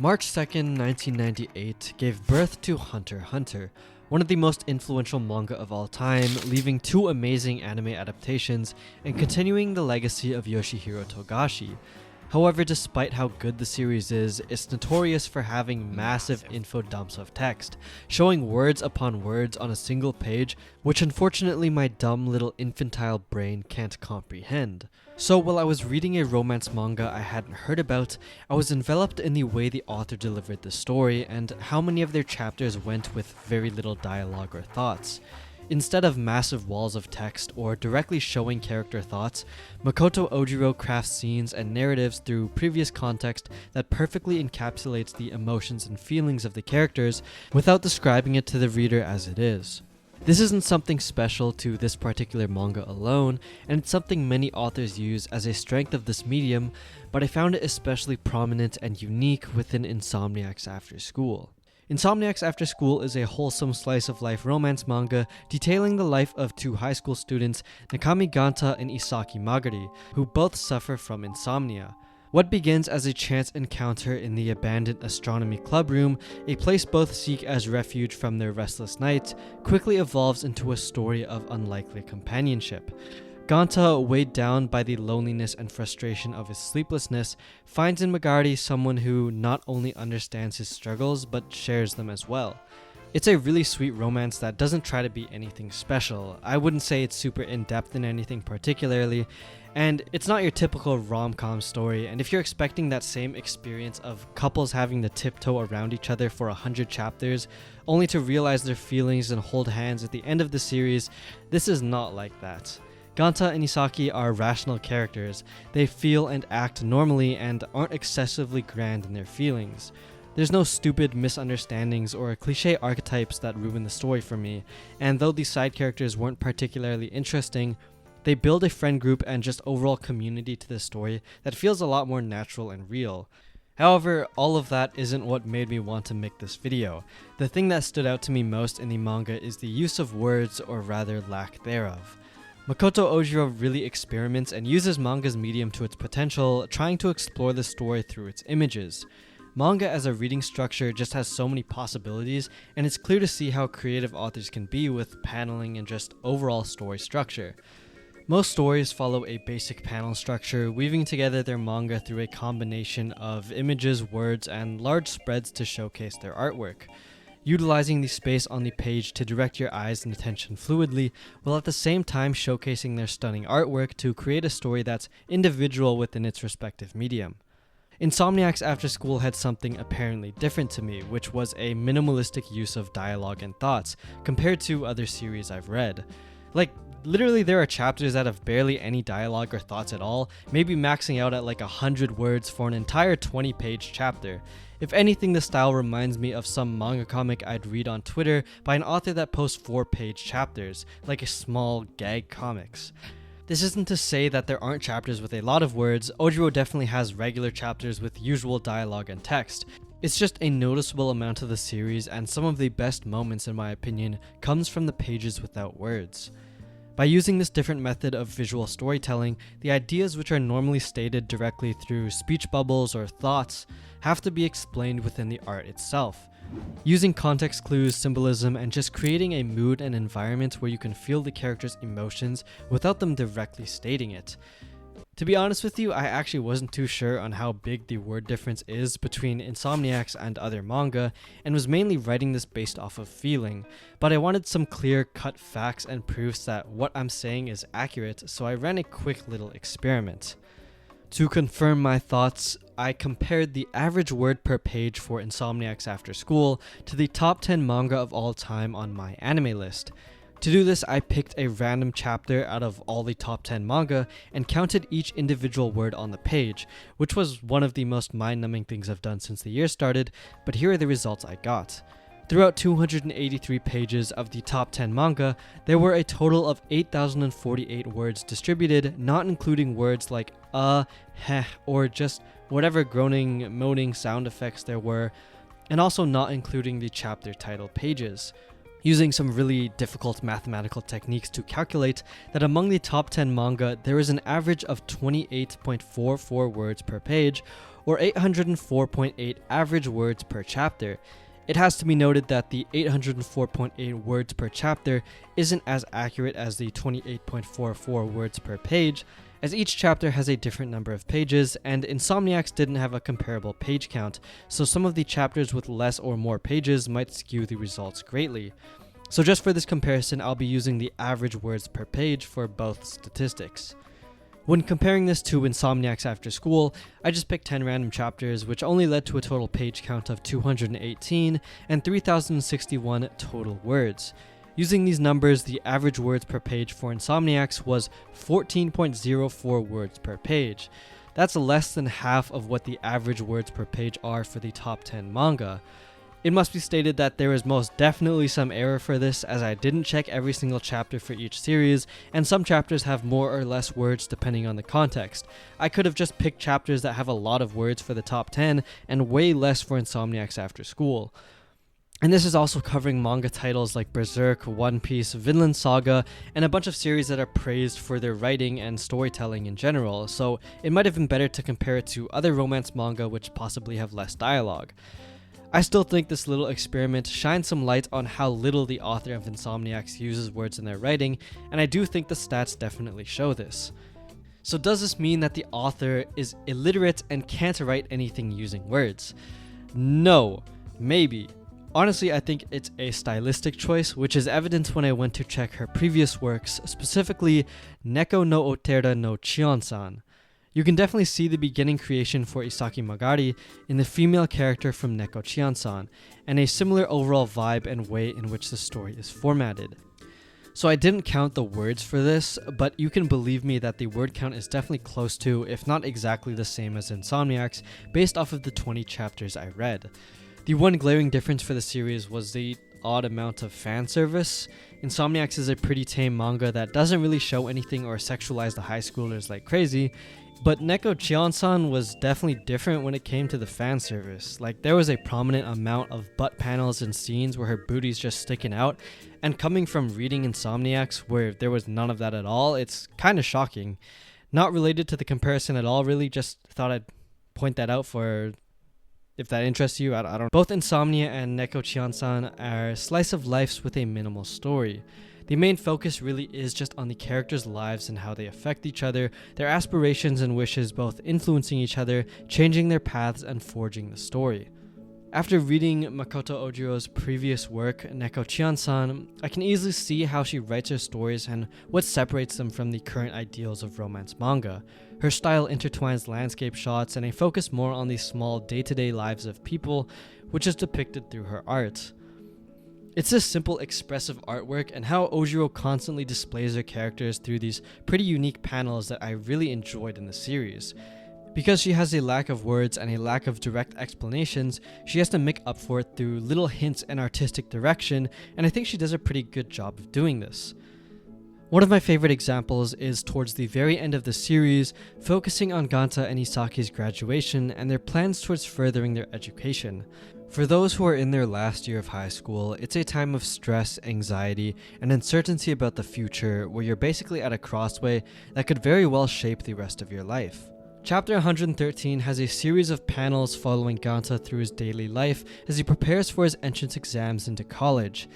March 2nd, 1998 gave birth to Hunter x Hunter, one of the most influential manga of all time, leaving two amazing anime adaptations and continuing the legacy of Yoshihiro Togashi. However, despite how good the series is, it's notorious for having massive info dumps of text, showing words upon words on a single page, which unfortunately my dumb little infantile brain can't comprehend. So while I was reading a romance manga I hadn't heard about, I was enveloped in the way the author delivered the story and how many of their chapters went with very little dialogue or thoughts. Instead of massive walls of text or directly showing character thoughts, Makoto Ojiro crafts scenes and narratives through previous context that perfectly encapsulates the emotions and feelings of the characters without describing it to the reader as it is. This isn't something special to this particular manga alone, and it's something many authors use as a strength of this medium, but I found it especially prominent and unique within Insomniacs After School. Insomniacs After School is a wholesome slice-of-life romance manga detailing the life of two high school students, Nakami Ganta and Isaki Magari, who both suffer from insomnia. What begins as a chance encounter in the abandoned astronomy club room, a place both seek as refuge from their restless nights, quickly evolves into a story of unlikely companionship. Ganta, weighed down by the loneliness and frustration of his sleeplessness, finds in Magari someone who not only understands his struggles but shares them as well. It's a really sweet romance that doesn't try to be anything special. I wouldn't say it's super in-depth in anything particularly, and it's not your typical rom-com story, and if you're expecting that same experience of couples having to tiptoe around each other for 100 chapters, only to realize their feelings and hold hands at the end of the series, this is not like that. Ganta and Isaki are rational characters. They feel and act normally and aren't excessively grand in their feelings. There's no stupid misunderstandings or cliche archetypes that ruin the story for me, and though these side characters weren't particularly interesting, they build a friend group and just overall community to the story that feels a lot more natural and real. However, all of that isn't what made me want to make this video. The thing that stood out to me most in the manga is the use of words, or rather lack thereof. Makoto Ojiro really experiments and uses manga's medium to its potential, trying to explore the story through its images. Manga as a reading structure just has so many possibilities, and it's clear to see how creative authors can be with paneling and just overall story structure. Most stories follow a basic panel structure, weaving together their manga through a combination of images, words, and large spreads to showcase their artwork. Utilizing the space on the page to direct your eyes and attention fluidly, while at the same time showcasing their stunning artwork to create a story that's individual within its respective medium. Insomniacs After School had something apparently different to me, which was a minimalistic use of dialogue and thoughts, compared to other series I've read. Literally there are chapters that have barely any dialogue or thoughts at all, maybe maxing out at 100 words for an entire 20-page chapter. If anything, the style reminds me of some manga comic I'd read on Twitter by an author that posts 4-page chapters, like a small gag comics. This isn't to say that there aren't chapters with a lot of words. Ojiro definitely has regular chapters with usual dialogue and text. It's just a noticeable amount of the series, and some of the best moments in my opinion comes from the pages without words. By using this different method of visual storytelling, the ideas which are normally stated directly through speech bubbles or thoughts have to be explained within the art itself. Using context clues, symbolism, and just creating a mood and environment where you can feel the character's emotions without them directly stating it. To be honest with you, I actually wasn't too sure on how big the word difference is between Insomniacs and other manga, and was mainly writing this based off of feeling, but I wanted some clear-cut facts and proofs that what I'm saying is accurate, so I ran a quick little experiment. To confirm my thoughts, I compared the average word per page for Insomniacs After School to the top 10 manga of all time on my anime list. To do this, I picked a random chapter out of all the top 10 manga and counted each individual word on the page, which was one of the most mind-numbing things I've done since the year started, but here are the results I got. Throughout 283 pages of the top 10 manga, there were a total of 8,048 words distributed, not including words like heh, or just whatever groaning, moaning sound effects there were, and also not including the chapter title pages. Using some really difficult mathematical techniques to calculate that among the top 10 manga, there is an average of 28.44 words per page, or 804.8 average words per chapter. It has to be noted that the 804.8 words per chapter isn't as accurate as the 28.44 words per page, as each chapter has a different number of pages, and Insomniacs didn't have a comparable page count, so some of the chapters with less or more pages might skew the results greatly. So just for this comparison, I'll be using the average words per page for both statistics. When comparing this to Insomniacs After School, I just picked 10 random chapters, which only led to a total page count of 218 and 3,061 total words. Using these numbers, the average words per page for Insomniacs was 14.04 words per page. That's less than half of what the average words per page are for the top 10 manga. It must be stated that there is most definitely some error for this, as I didn't check every single chapter for each series, and some chapters have more or less words depending on the context. I could have just picked chapters that have a lot of words for the top 10 and way less for Insomniacs After School. And this is also covering manga titles like Berserk, One Piece, Vinland Saga, and a bunch of series that are praised for their writing and storytelling in general, so it might have been better to compare it to other romance manga which possibly have less dialogue. I still think this little experiment shines some light on how little the author of Insomniacs uses words in their writing, and I do think the stats definitely show this. So does this mean that the author is illiterate and can't write anything using words? No, maybe. Honestly, I think it's a stylistic choice, which is evident when I went to check her previous works, specifically Neko no Otera no Chion-san. You can definitely see the beginning creation for Isaki Magari in the female character from Neko Chion-san, and a similar overall vibe and way in which the story is formatted. So I didn't count the words for this, but you can believe me that the word count is definitely close to, if not exactly the same as Insomniacs, based off of the 20 chapters I read. The one glaring difference for the series was the odd amount of fan service. Insomniacs is a pretty tame manga that doesn't really show anything or sexualize the high schoolers like crazy, but Neko Chion-san was definitely different when it came to the fan service. Like, there was a prominent amount of butt panels and scenes where her booty's just sticking out, and coming from reading Insomniacs where there was none of that at all, it's kind of shocking. Not related to the comparison at all, really, just thought I'd point that out for if that interests you. I don't. Both Insomnia and Neko Chion-san are slice of lives with a minimal story. The main focus really is just on the characters' lives and how they affect each other, their aspirations and wishes both influencing each other, changing their paths, and forging the story. After reading Makoto Ojiro's previous work, Neko Chion-san, I can easily see how she writes her stories and what separates them from the current ideals of romance manga. Her style intertwines landscape shots and a focus more on the small day-to-day lives of people, which is depicted through her art. It's this simple, expressive artwork and how Ojiro constantly displays her characters through these pretty unique panels that I really enjoyed in the series. Because she has a lack of words and a lack of direct explanations, she has to make up for it through little hints and artistic direction, and I think she does a pretty good job of doing this. One of my favorite examples is towards the very end of the series, focusing on Ganta and Isaki's graduation and their plans towards furthering their education. For those who are in their last year of high school, it's a time of stress, anxiety, and uncertainty about the future where you're basically at a crossway that could very well shape the rest of your life. Chapter 113 has a series of panels following Ganta through his daily life as he prepares for his entrance exams into college.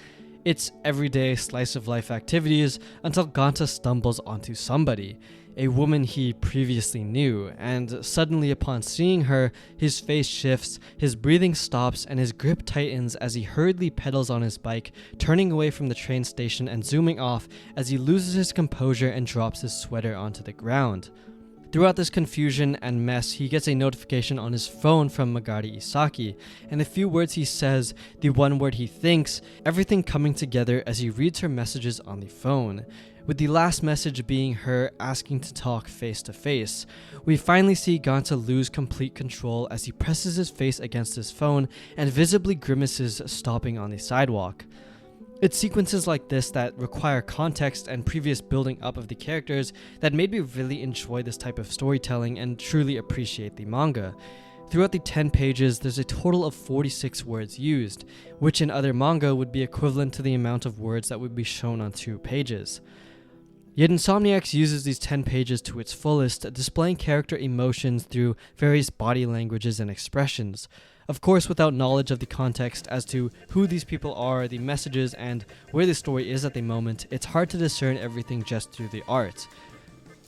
It's everyday slice-of-life activities until Ganta stumbles onto somebody, a woman he previously knew, and suddenly upon seeing her, his face shifts, his breathing stops, and his grip tightens as he hurriedly pedals on his bike, turning away from the train station and zooming off as he loses his composure and drops his sweater onto the ground. Throughout this confusion and mess, he gets a notification on his phone from Magari Isaki, and the few words he says, the one word he thinks, everything coming together as he reads her messages on the phone. With the last message being her asking to talk face to face. We finally see Ganta lose complete control as he presses his face against his phone and visibly grimaces, stopping on the sidewalk. It's sequences like this that require context and previous building up of the characters that made me really enjoy this type of storytelling and truly appreciate the manga. Throughout the 10 pages, there's a total of 46 words used, which in other manga would be equivalent to the amount of words that would be shown on 2 pages. Yet Insomniacs uses these 10 pages to its fullest, displaying character emotions through various body languages and expressions. Of course, without knowledge of the context as to who these people are, the messages, and where the story is at the moment, it's hard to discern everything just through the art.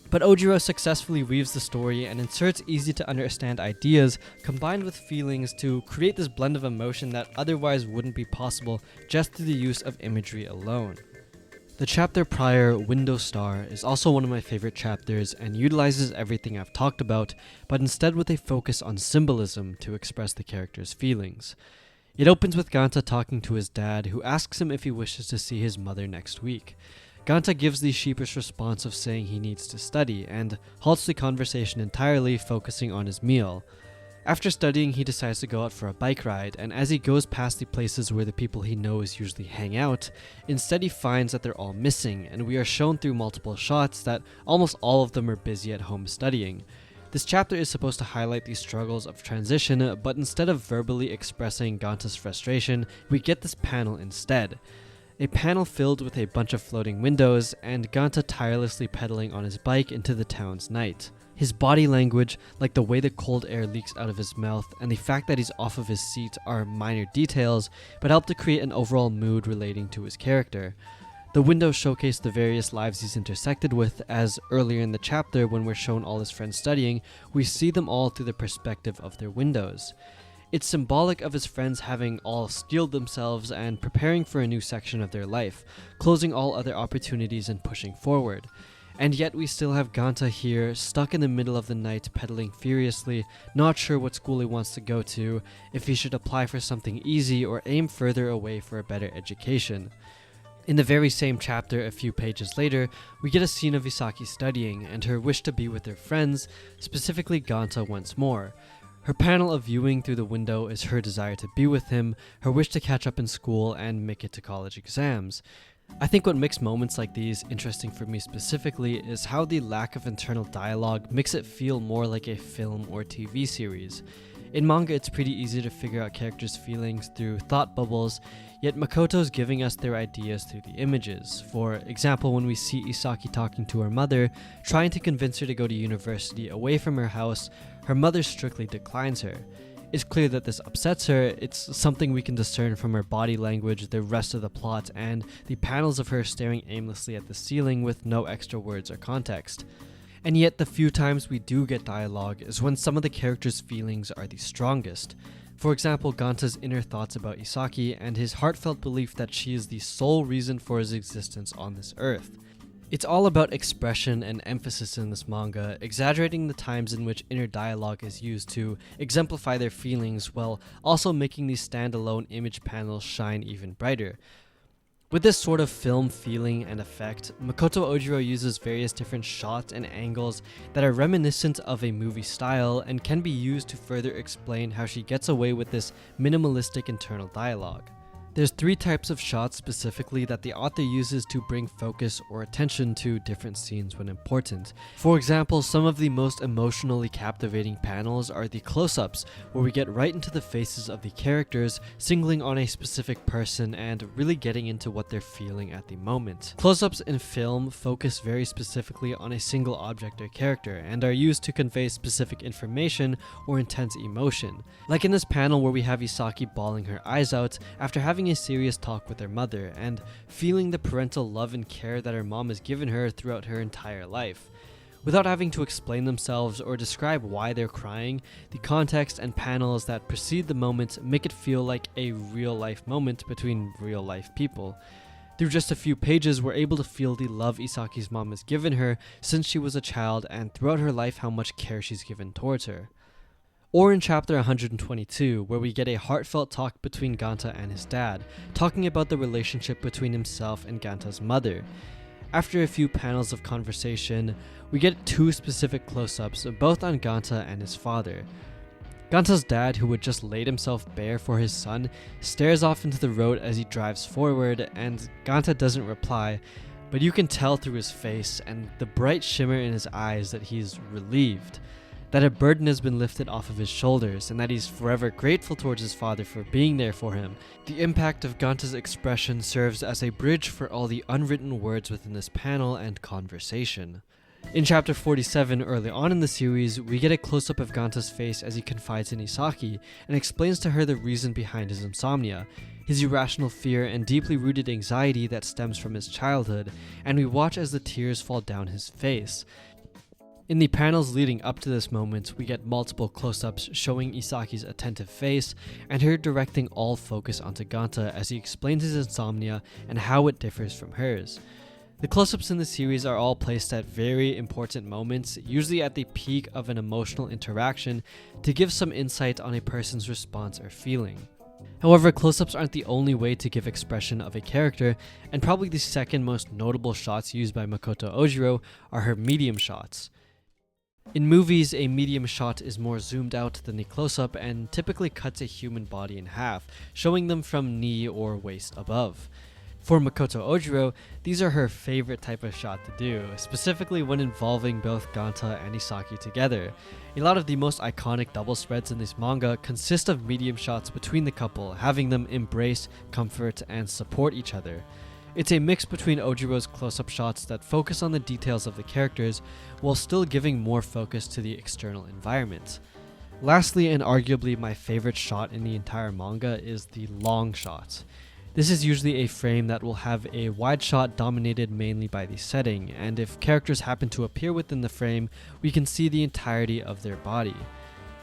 But Ojiro successfully weaves the story and inserts easy-to-understand ideas combined with feelings to create this blend of emotion that otherwise wouldn't be possible just through the use of imagery alone. The chapter prior, Window Star, is also one of my favorite chapters and utilizes everything I've talked about, but instead with a focus on symbolism to express the character's feelings. It opens with Ganta talking to his dad, who asks him if he wishes to see his mother next week. Ganta gives the sheepish response of saying he needs to study, and halts the conversation entirely, focusing on his meal. After studying, he decides to go out for a bike ride, and as he goes past the places where the people he knows usually hang out, instead he finds that they're all missing, and we are shown through multiple shots that almost all of them are busy at home studying. This chapter is supposed to highlight the struggles of transition, but instead of verbally expressing Ganta's frustration, we get this panel instead. A panel filled with a bunch of floating windows, and Ganta tirelessly pedaling on his bike into the town's night. His body language, like the way the cold air leaks out of his mouth and the fact that he's off of his seat, are minor details, but help to create an overall mood relating to his character. The windows showcase the various lives he's intersected with, as earlier in the chapter when we're shown all his friends studying, we see them all through the perspective of their windows. It's symbolic of his friends having all steeled themselves and preparing for a new section of their life, closing all other opportunities and pushing forward. And yet we still have Ganta here, stuck in the middle of the night, pedaling furiously, not sure what school he wants to go to, if he should apply for something easy or aim further away for a better education. In the very same chapter, a few pages later, we get a scene of Isaki studying and her wish to be with her friends, specifically Ganta once more. Her panel of viewing through the window is her desire to be with him, her wish to catch up in school and make it to college exams. I think what makes moments like these interesting for me specifically is how the lack of internal dialogue makes it feel more like a film or TV series. In manga, it's pretty easy to figure out characters' feelings through thought bubbles, yet Makoto's giving us their ideas through the images. For example, when we see Isaki talking to her mother, trying to convince her to go to university away from her house, her mother strictly declines her. It's clear that this upsets her. It's something we can discern from her body language, the rest of the plot, and the panels of her staring aimlessly at the ceiling with no extra words or context. And yet the few times we do get dialogue is when some of the characters' feelings are the strongest. For example, Ganta's inner thoughts about Isaki and his heartfelt belief that she is the sole reason for his existence on this earth. It's all about expression and emphasis in this manga, exaggerating the times in which inner dialogue is used to exemplify their feelings while also making these standalone image panels shine even brighter. With this sort of film feeling and effect, Makoto Ojiro uses various different shots and angles that are reminiscent of a movie style and can be used to further explain how she gets away with this minimalistic internal dialogue. There's 3 types of shots specifically that the author uses to bring focus or attention to different scenes when important. For example, some of the most emotionally captivating panels are the close-ups, where we get right into the faces of the characters, singling on a specific person and really getting into what they're feeling at the moment. Close-ups in film focus very specifically on a single object or character and are used to convey specific information or intense emotion. Like in this panel where we have Isaki bawling her eyes out after having a serious talk with her mother and feeling the parental love and care that her mom has given her throughout her entire life. Without having to explain themselves or describe why they're crying, the context and panels that precede the moment make it feel like a real-life moment between real-life people. Through just a few pages, we're able to feel the love Isaki's mom has given her since she was a child and throughout her life how much care she's given towards her. Or in chapter 122, where we get a heartfelt talk between Ganta and his dad, talking about the relationship between himself and Ganta's mother. After a few panels of conversation, we get 2 specific close-ups, both on Ganta and his father. Ganta's dad, who had just laid himself bare for his son, stares off into the road as he drives forward, and Ganta doesn't reply, but you can tell through his face and the bright shimmer in his eyes that he's relieved. that a burden has been lifted off of his shoulders, and that he's forever grateful towards his father for being there for him. The impact of Ganta's expression serves as a bridge for all the unwritten words within this panel and conversation. In chapter 47, early on in the series, we get a close-up of Ganta's face as he confides in Isaki and explains to her the reason behind his insomnia, his irrational fear and deeply rooted anxiety that stems from his childhood, and we watch as the tears fall down his face. In the panels leading up to this moment, we get multiple close-ups showing Isaki's attentive face and her directing all focus onto Ganta as he explains his insomnia and how it differs from hers. The close-ups in the series are all placed at very important moments, usually at the peak of an emotional interaction, to give some insight on a person's response or feeling. However, close-ups aren't the only way to give expression of a character, and probably the second most notable shots used by Makoto Ojiro are her medium shots. In movies, a medium shot is more zoomed out than a close-up and typically cuts a human body in half, showing them from knee or waist above. For Makoto Ojiro, these are her favorite type of shot to do, specifically when involving both Ganta and Isaki together. A lot of the most iconic double spreads in this manga consist of medium shots between the couple, having them embrace, comfort, and support each other. It's a mix between Ojiro's close-up shots that focus on the details of the characters, while still giving more focus to the external environment. Lastly, and arguably my favorite shot in the entire manga, is the long shot. This is usually a frame that will have a wide shot dominated mainly by the setting, and if characters happen to appear within the frame, we can see the entirety of their body.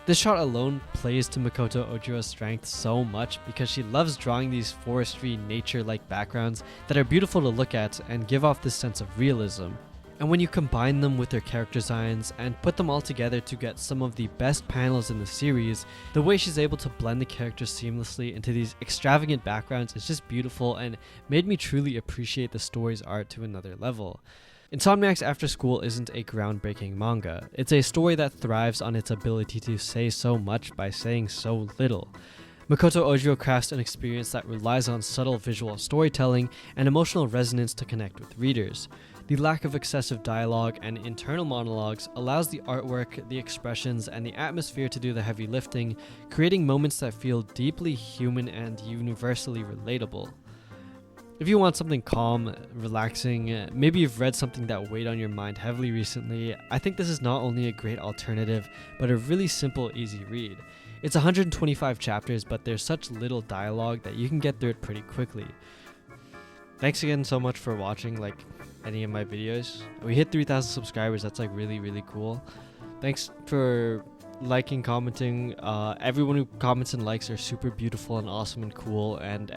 This shot alone plays to Makoto Ojiro's strength so much because she loves drawing these forestry, nature-like backgrounds that are beautiful to look at and give off this sense of realism. And when you combine them with their character designs and put them all together to get some of the best panels in the series, the way she's able to blend the characters seamlessly into these extravagant backgrounds is just beautiful and made me truly appreciate the story's art to another level. Insomniacs After School isn't a groundbreaking manga. It's a story that thrives on its ability to say so much by saying so little. Makoto Ojiro crafts an experience that relies on subtle visual storytelling and emotional resonance to connect with readers. The lack of excessive dialogue and internal monologues allows the artwork, the expressions, and the atmosphere to do the heavy lifting, creating moments that feel deeply human and universally relatable. If you want something calm, relaxing, maybe you've read something that weighed on your mind heavily recently, I think this is not only a great alternative, but a really simple, easy read. It's 125 chapters, but there's such little dialogue that you can get through it pretty quickly. Thanks again so much for watching any of my videos. We hit 3,000 subscribers, that's really, really cool. Thanks for liking, commenting. Everyone who comments and likes are super beautiful and awesome and cool, and